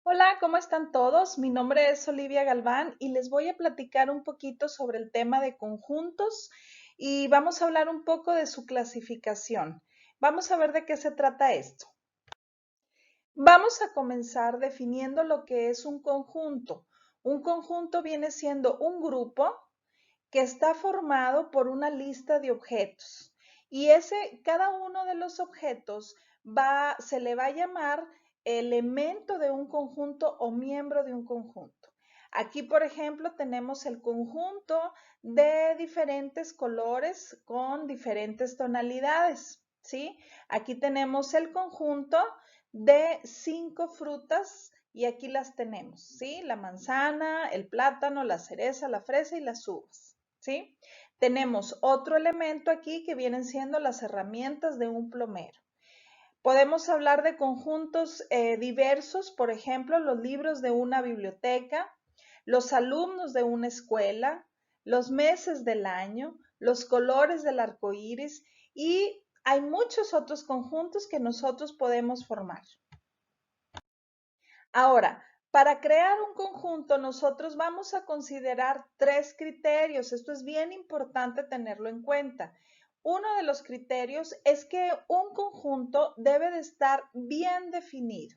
Hola, ¿cómo están todos? Mi nombre es Olivia Galván y les voy a platicar un poquito sobre el tema de conjuntos y vamos a hablar un poco de su clasificación. Vamos a ver de qué se trata esto. Vamos a comenzar definiendo lo que es un conjunto. Un conjunto viene siendo un grupo que está formado por una lista de objetos y cada uno de los objetos se le va a llamar elemento de un conjunto o miembro de un conjunto. Aquí, por ejemplo, tenemos el conjunto de diferentes colores con diferentes tonalidades, ¿sí? Aquí tenemos el conjunto de 5 frutas y aquí las tenemos, ¿sí? La manzana, el plátano, la cereza, la fresa y las uvas, ¿sí? Tenemos otro elemento aquí que vienen siendo las herramientas de un plomero. Podemos hablar de conjuntos diversos, por ejemplo, los libros de una biblioteca, los alumnos de una escuela, los meses del año, los colores del arco iris y hay muchos otros conjuntos que nosotros podemos formar. Ahora, para crear un conjunto, nosotros vamos a considerar 3 criterios. Esto es bien importante tenerlo en cuenta. Uno de los criterios es que un conjunto debe de estar bien definido.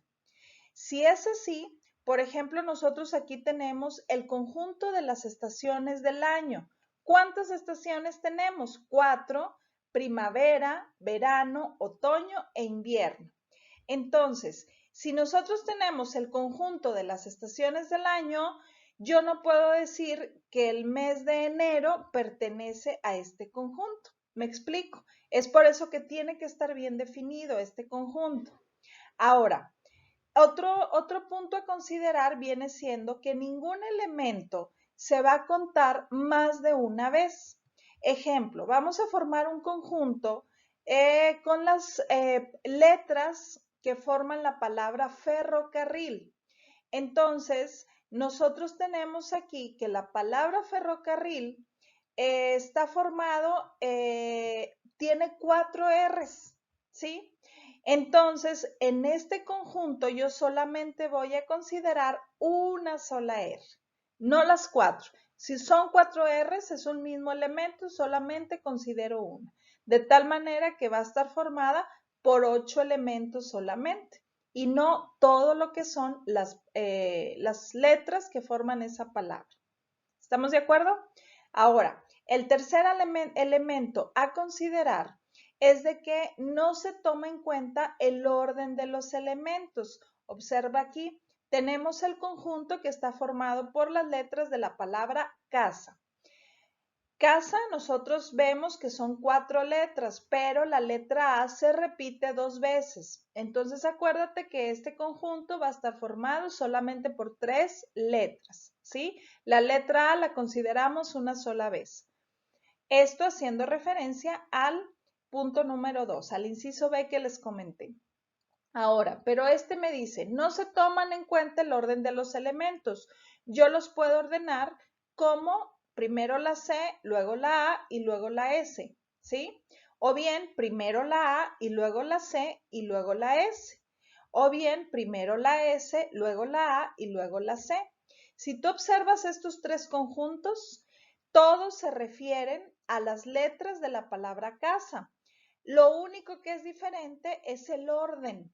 Si es así, por ejemplo, nosotros aquí tenemos el conjunto de las estaciones del año. ¿Cuántas estaciones tenemos? 4: primavera, verano, otoño e invierno. Entonces, si nosotros tenemos el conjunto de las estaciones del año, yo no puedo decir que el mes de enero pertenece a este conjunto. ¿Me explico? Es por eso que tiene que estar bien definido este conjunto. Ahora, otro punto a considerar viene siendo que ningún elemento se va a contar más de una vez. Ejemplo, vamos a formar un conjunto con las letras que forman la palabra ferrocarril. Entonces, nosotros tenemos aquí que la palabra ferrocarril está formado, tiene 4 R's, ¿sí? Entonces, en este conjunto yo solamente voy a considerar una sola R, no las 4. Si son 4 R's, es un mismo elemento, solamente considero una. De tal manera que va a estar formada por 8 elementos solamente y no todo lo que son las letras que forman esa palabra. ¿Estamos de acuerdo? Ahora, el tercer elemento a considerar es de que no se toma en cuenta el orden de los elementos. Observa aquí, tenemos el conjunto que está formado por las letras de la palabra casa. Casa, nosotros vemos que son 4 letras, pero la letra A se repite 2 veces. Entonces, acuérdate que este conjunto va a estar formado solamente por 3 letras, ¿sí? La letra A la consideramos una sola vez. Esto haciendo referencia al punto número 2, al inciso B que les comenté. Ahora, pero este me dice, no se toman en cuenta el orden de los elementos. Yo los puedo ordenar como primero la C, luego la A y luego la S, ¿sí? O bien primero la A y luego la C y luego la S. O bien primero la S, luego la A y luego la C. Si tú observas estos 3 conjuntos, todos se refieren a las letras de la palabra casa. Lo único que es diferente es el orden.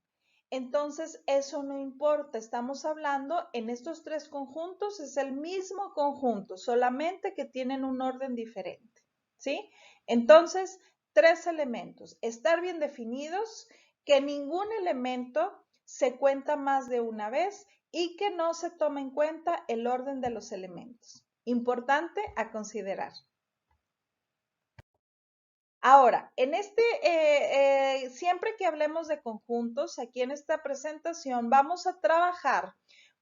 Entonces, eso no importa. Estamos hablando en estos 3 conjuntos, es el mismo conjunto, solamente que tienen un orden diferente, ¿sí? Entonces, 3 elementos. Estar bien definidos, que ningún elemento se cuenta más de una vez y que no se toma en cuenta el orden de los elementos. Importante a considerar. Ahora, siempre que hablemos de conjuntos, aquí en esta presentación vamos a trabajar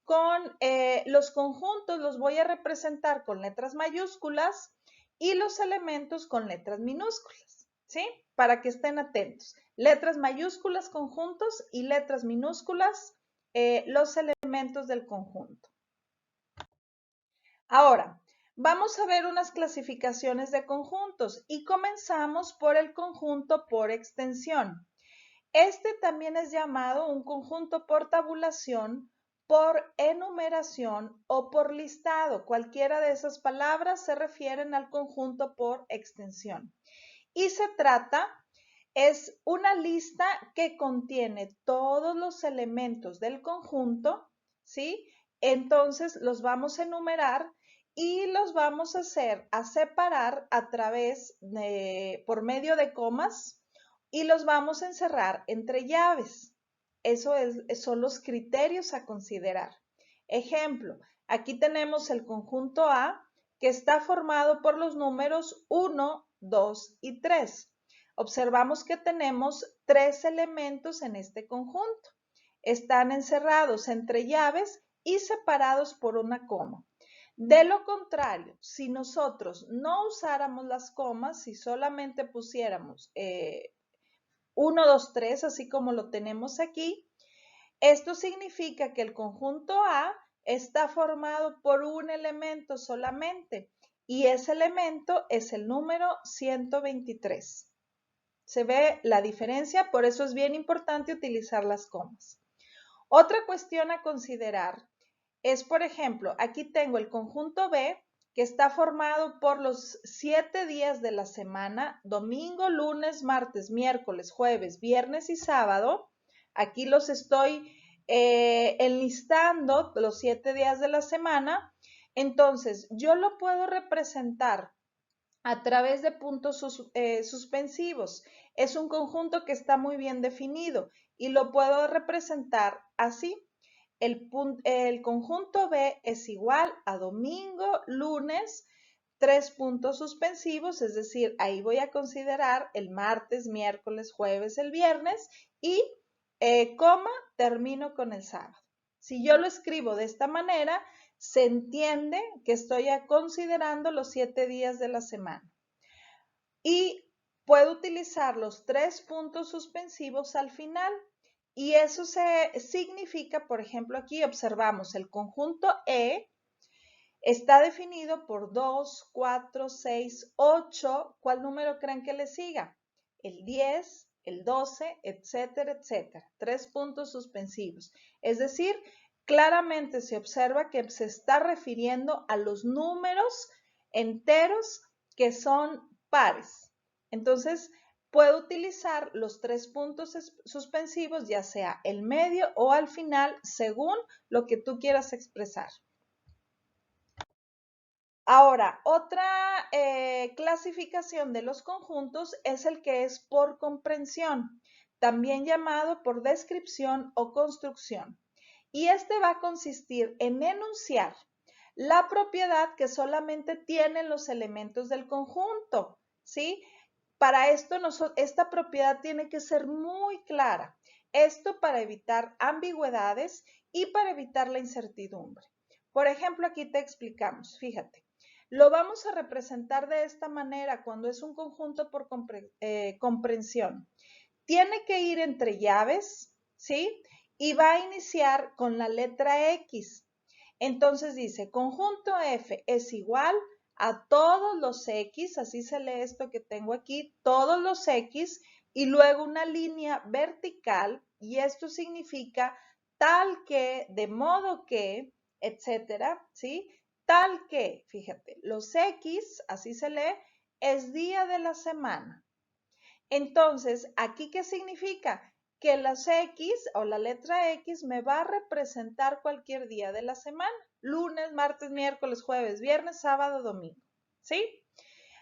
con los conjuntos, los voy a representar con letras mayúsculas y los elementos con letras minúsculas, ¿sí? Para que estén atentos. Letras mayúsculas conjuntos y letras minúsculas los elementos del conjunto. Ahora, vamos a ver unas clasificaciones de conjuntos y comenzamos por el conjunto por extensión. Este también es llamado un conjunto por tabulación por enumeración o por listado. Cualquiera de esas palabras se refieren al conjunto por extensión. Y es una lista que contiene todos los elementos del conjunto, ¿sí? Entonces los vamos a enumerar y los vamos a separar a través por medio de comas y los vamos a encerrar entre llaves. Son los criterios a considerar. Ejemplo, aquí tenemos el conjunto A que está formado por los números 1, 2 y 3. Observamos que tenemos 3 elementos en este conjunto. Están encerrados entre llaves y separados por una coma. De lo contrario, si nosotros no usáramos las comas, si solamente pusiéramos 1, 2, 3, así como lo tenemos aquí, esto significa que el conjunto A está formado por un elemento solamente y ese elemento es el número 123. ¿Se ve la diferencia? Por eso es bien importante utilizar las comas. Otra cuestión a considerar es, por ejemplo, aquí tengo el conjunto B que está formado por los 7 días de la semana, domingo, lunes, martes, miércoles, jueves, viernes y sábado. Aquí los estoy enlistando, los 7 días de la semana. Entonces, yo lo puedo representar a través de puntos suspensivos. Es un conjunto que está muy bien definido y lo puedo representar así. El conjunto B es igual a domingo, lunes, 3 puntos suspensivos, es decir, ahí voy a considerar el martes, miércoles, jueves, el viernes y coma, termino con el sábado. Si yo lo escribo de esta manera, se entiende que estoy considerando los 7 días de la semana. Y puedo utilizar los 3 puntos suspensivos al final. Y eso significa, por ejemplo, aquí observamos el conjunto E está definido por 2, 4, 6, 8. ¿Cuál número creen que le siga? El 10, el 12, etcétera, etcétera. 3 puntos suspensivos. Es decir, claramente se observa que se está refiriendo a los números enteros que son pares. Entonces, puedo utilizar los 3 puntos suspensivos, ya sea el medio o al final, según lo que tú quieras expresar. Ahora, otra clasificación de los conjuntos es el que es por comprensión, también llamado por descripción o construcción. Y este va a consistir en enunciar la propiedad que solamente tienen los elementos del conjunto, ¿sí? Para esto, esta propiedad tiene que ser muy clara. Esto para evitar ambigüedades y para evitar la incertidumbre. Por ejemplo, aquí te explicamos, fíjate. Lo vamos a representar de esta manera cuando es un conjunto por comprensión. Tiene que ir entre llaves, ¿sí? Y va a iniciar con la letra X. Entonces dice, conjunto F es igual a todos los X, así se lee esto que tengo aquí, todos los X, y luego una línea vertical, y esto significa tal que, de modo que, etcétera, ¿sí? Tal que, fíjate, los X, así se lee, es día de la semana. Entonces, ¿aquí qué significa? Que las X o la letra X me va a representar cualquier día de la semana. Lunes, martes, miércoles, jueves, viernes, sábado, domingo. ¿Sí?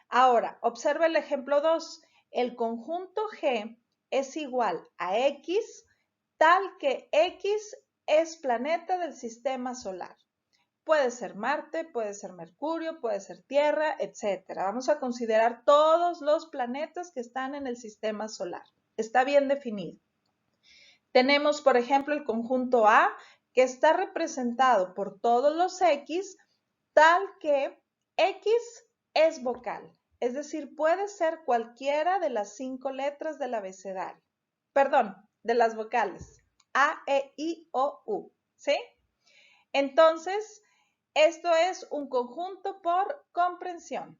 Ahora, observa el ejemplo 2. El conjunto G es igual a X tal que X es planeta del sistema solar. Puede ser Marte, puede ser Mercurio, puede ser Tierra, etcétera. Vamos a considerar todos los planetas que están en el sistema solar. Está bien definido. Tenemos, por ejemplo, el conjunto A, que está representado por todos los X, tal que X es vocal. Es decir, puede ser cualquiera de las 5 letras del abecedario. Perdón, de las vocales. A, E, I, O, U. ¿Sí? Entonces, esto es un conjunto por comprensión.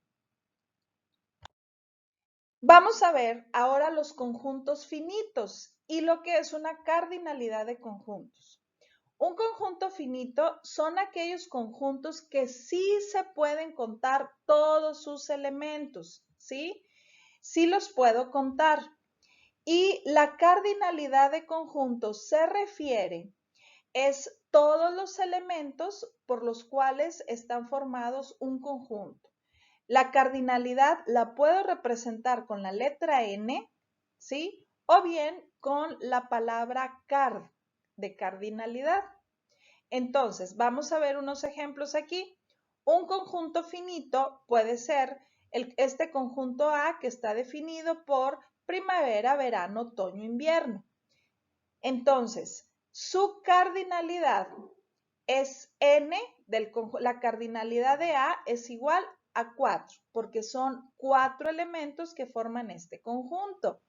Vamos a ver ahora los conjuntos finitos y lo que es una cardinalidad de conjuntos. un conjunto finito son aquellos conjuntos que sí se pueden contar todos sus elementos, ¿sí? Sí los puedo contar. Y la cardinalidad de conjuntos se refiere es todos los elementos por los cuales están formados un conjunto. La cardinalidad la puedo representar con la letra N, ¿sí? O bien con la palabra card, de cardinalidad. Entonces, vamos a ver unos ejemplos aquí. Un conjunto finito puede ser este conjunto A que está definido por primavera, verano, otoño, invierno. Entonces, su cardinalidad es n, la cardinalidad de A es igual a 4, porque son 4 elementos que forman este conjunto.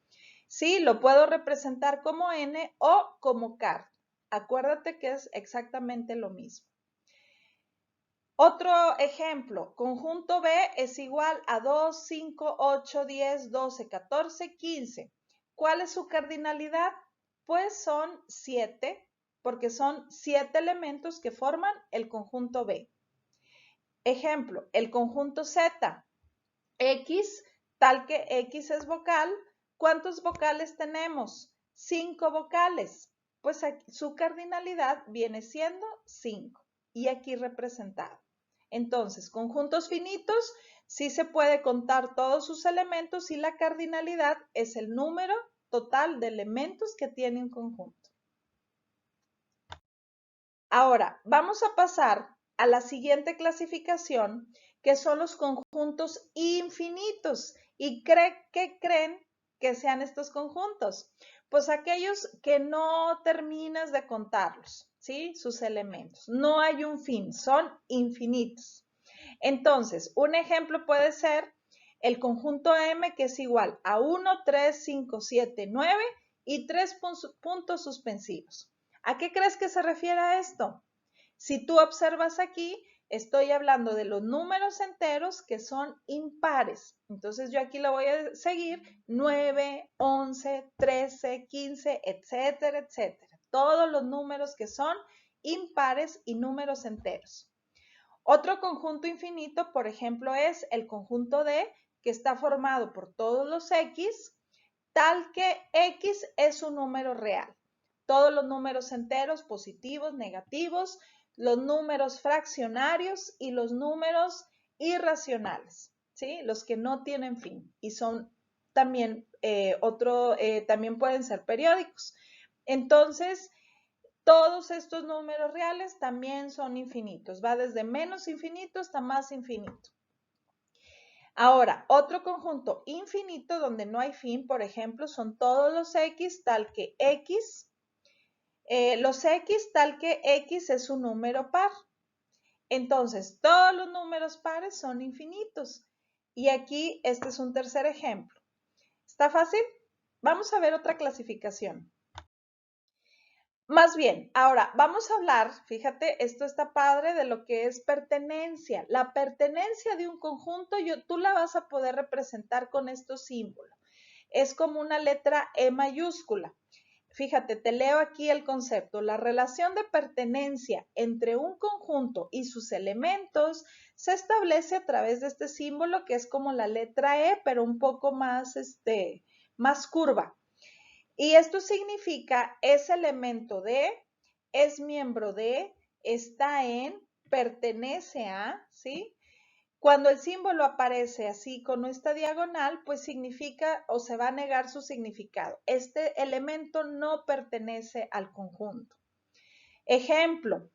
Sí, lo puedo representar como n o como card. Acuérdate que es exactamente lo mismo. Otro ejemplo, conjunto B es igual a 2, 5, 8, 10, 12, 14, 15. ¿Cuál es su cardinalidad? Pues son 7, porque son 7 elementos que forman el conjunto B. Ejemplo, el conjunto Z, X, tal que X es vocal. ¿Cuántos vocales tenemos? 5 vocales. Pues aquí, su cardinalidad viene siendo 5 y aquí representado. Entonces, conjuntos finitos, sí se puede contar todos sus elementos y la cardinalidad es el número total de elementos que tiene un conjunto. Ahora, vamos a pasar a la siguiente clasificación, que son los conjuntos infinitos. ¿Y qué creen que sean estos conjuntos? Pues aquellos que no terminas de contarlos, ¿sí? Sus elementos. No hay un fin, son infinitos. Entonces, un ejemplo puede ser el conjunto M, que es igual a 1, 3, 5, 7, 9 y 3 puntos suspensivos. ¿A qué crees que se refiere a esto? Si tú observas aquí, estoy hablando de los números enteros que son impares. Entonces yo aquí lo voy a seguir 9, 11, 13, 15, etcétera, etcétera. Todos los números que son impares y números enteros. Otro conjunto infinito, por ejemplo, es el conjunto D, que está formado por todos los X, tal que X es un número real. Todos los números enteros, positivos, negativos, los números fraccionarios y los números irracionales, ¿sí? Los que no tienen fin y son también también pueden ser periódicos. Entonces, todos estos números reales también son infinitos. Va desde menos infinito hasta más infinito. Ahora, otro conjunto infinito donde no hay fin, por ejemplo, son todos los X tal que X. Los X tal que X es un número par. Entonces, todos los números pares son infinitos. Y aquí este es un tercer ejemplo. ¿Está fácil? Vamos a ver otra clasificación. Más bien, ahora vamos a hablar, fíjate, esto está padre, de lo que es pertenencia. La pertenencia de un conjunto, tú la vas a poder representar con estos símbolos. Es como una letra E mayúscula. Fíjate, te leo aquí el concepto. La relación de pertenencia entre un conjunto y sus elementos se establece a través de este símbolo que es como la letra E, pero un poco más, más curva. Y esto significa es elemento de, es miembro de, está en, pertenece a, ¿sí? Cuando el símbolo aparece así con esta diagonal, pues significa o se va a negar su significado. Este elemento no pertenece al conjunto. Ejemplo,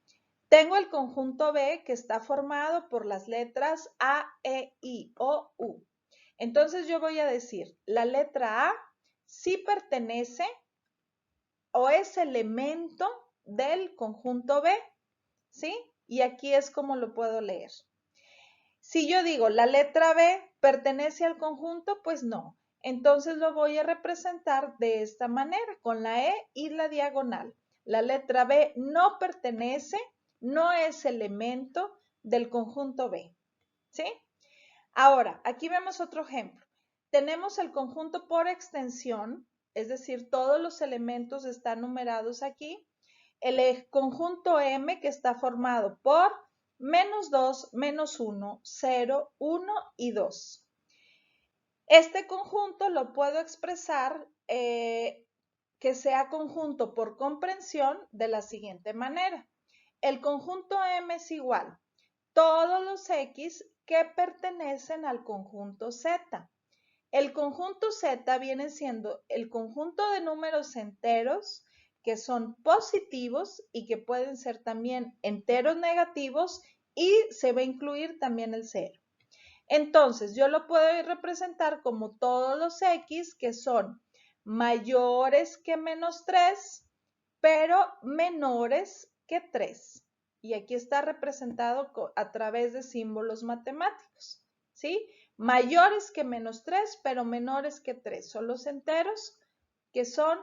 tengo el conjunto B que está formado por las letras A, E, I, O, U. Entonces yo voy a decir, la letra A sí pertenece o es elemento del conjunto B, ¿sí? Y aquí es como lo puedo leer. Si yo digo la letra B pertenece al conjunto, pues no. Entonces lo voy a representar de esta manera, con la E y la diagonal. La letra B no pertenece, no es elemento del conjunto B, ¿sí? Ahora, aquí vemos otro ejemplo. Tenemos el conjunto por extensión, es decir, todos los elementos están numerados aquí. El conjunto M que está formado por -2, -1, 0, 1 y 2. Este conjunto lo puedo expresar que sea conjunto por comprensión de la siguiente manera. El conjunto M es igual todos los X que pertenecen al conjunto Z. El conjunto Z viene siendo el conjunto de números enteros que son positivos y que pueden ser también enteros negativos y se va a incluir también el 0. Entonces, yo lo puedo representar como todos los X que son mayores que -3, pero menores que 3. Y aquí está representado a través de símbolos matemáticos, ¿sí? Mayores que -3, pero menores que 3. Son los enteros que son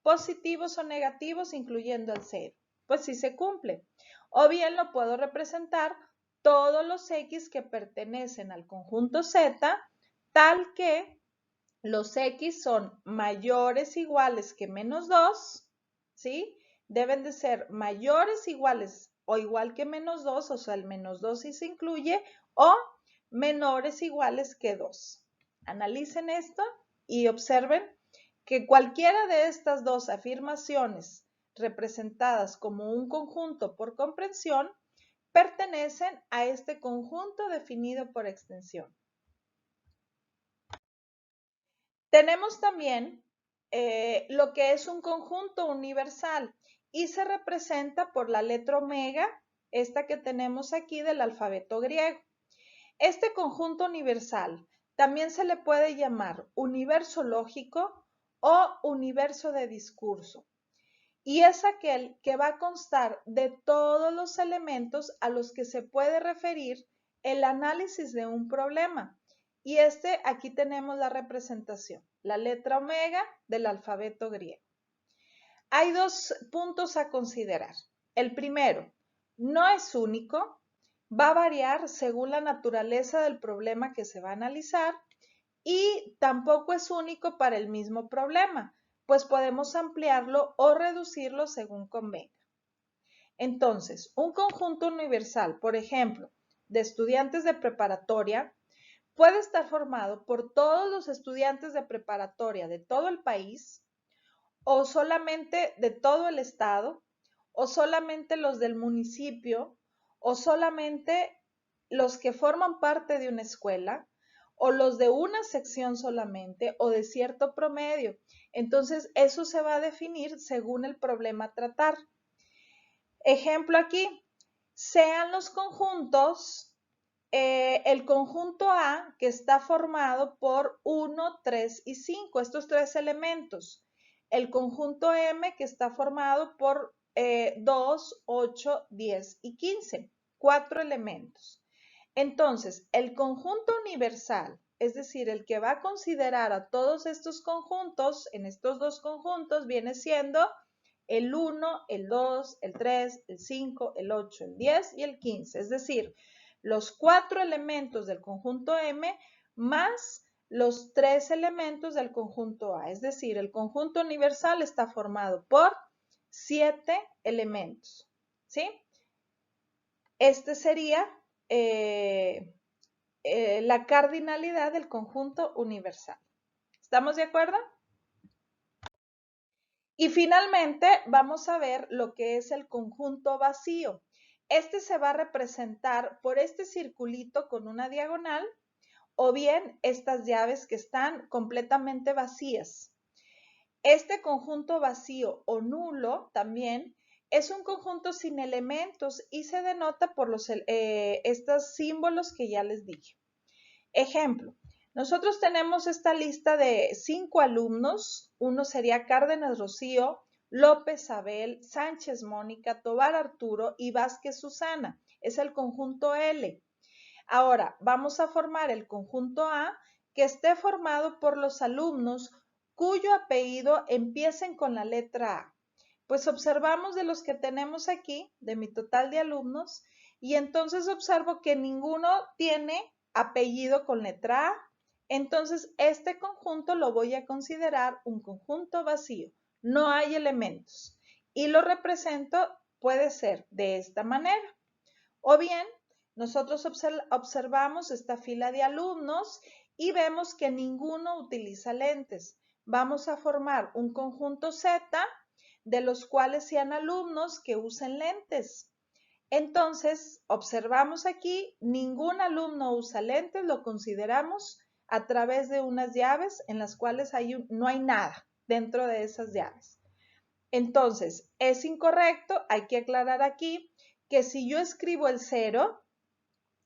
positivos o negativos, incluyendo el 0. Pues sí se cumple. O bien lo puedo representar todos los X que pertenecen al conjunto Z, tal que los X son mayores iguales que -2, ¿sí? Deben de ser mayores iguales o igual que -2, o sea, el -2 sí se incluye, o menores iguales que 2. Analicen esto y observen que cualquiera de estas dos afirmaciones representadas como un conjunto por comprensión pertenecen a este conjunto definido por extensión. Tenemos también lo que es un conjunto universal y se representa por la letra omega, esta que tenemos aquí del alfabeto griego. Este conjunto universal también se le puede llamar universo lógico o universo de discurso. Y es aquel que va a constar de todos los elementos a los que se puede referir el análisis de un problema. Y aquí tenemos la representación, la letra omega del alfabeto griego. Hay dos puntos a considerar. El primero, no es único, va a variar según la naturaleza del problema que se va a analizar y tampoco es único para el mismo problema, pues podemos ampliarlo o reducirlo según convenga. Entonces, un conjunto universal, por ejemplo, de estudiantes de preparatoria, puede estar formado por todos los estudiantes de preparatoria de todo el país, o solamente de todo el estado, o solamente los del municipio, o solamente los que forman parte de una escuela, o los de una sección solamente, o de cierto promedio. Entonces, eso se va a definir según el problema a tratar. Ejemplo aquí, sean los conjuntos, el conjunto A que está formado por 1, 3 y 5, estos tres elementos. El conjunto M que está formado por 2, 8, 10 y 15, 4 elementos. Entonces, el conjunto universal, es decir, el que va a considerar a todos estos conjuntos, en estos dos conjuntos, viene siendo el 1, el 2, el 3, el 5, el 8, el 10 y el 15. Es decir, los 4 elementos del conjunto M más los 3 elementos del conjunto A. Es decir, el conjunto universal está formado por 7 elementos. ¿Sí? Este sería la cardinalidad del conjunto universal. ¿Estamos de acuerdo? Y finalmente vamos a ver lo que es el conjunto vacío. Este se va a representar por este circulito con una diagonal o bien estas llaves que están completamente vacías. Este conjunto vacío o nulo también es un conjunto sin elementos y se denota por estos símbolos que ya les dije. Ejemplo, nosotros tenemos esta lista de 5 alumnos. Uno sería Cárdenas Rocío, López Abel, Sánchez Mónica, Tobar Arturo y Vázquez Susana. Es el conjunto L. Ahora, vamos a formar el conjunto A que esté formado por los alumnos cuyo apellido empiecen con la letra A. Pues observamos de los que tenemos aquí, de mi total de alumnos, y entonces observo que ninguno tiene apellido con letra A. Entonces, este conjunto lo voy a considerar un conjunto vacío. No hay elementos. y lo represento, puede ser de esta manera. O bien, nosotros observamos esta fila de alumnos y vemos que ninguno utiliza lentes. Vamos a formar un conjunto Z de los cuales sean alumnos que usen lentes. Entonces, observamos aquí, ningún alumno usa lentes, lo consideramos a través de unas llaves en las cuales no hay nada dentro de esas llaves. Entonces, es incorrecto, hay que aclarar aquí que si yo escribo el 0,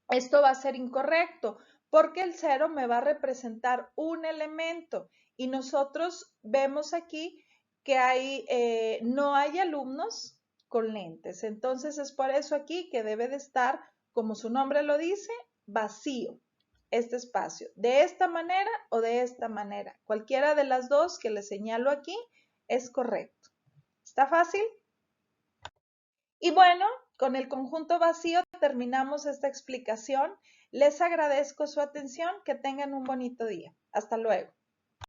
esto va a ser incorrecto, porque el 0 me va a representar un elemento y nosotros vemos aquí que no hay alumnos con lentes. Entonces es por eso aquí que debe de estar, como su nombre lo dice, vacío este espacio. De esta manera o de esta manera. Cualquiera de las dos que les señalo aquí es correcto. ¿Está fácil? Y bueno, con el conjunto vacío terminamos esta explicación. Les agradezco su atención. Que tengan un bonito día. Hasta luego.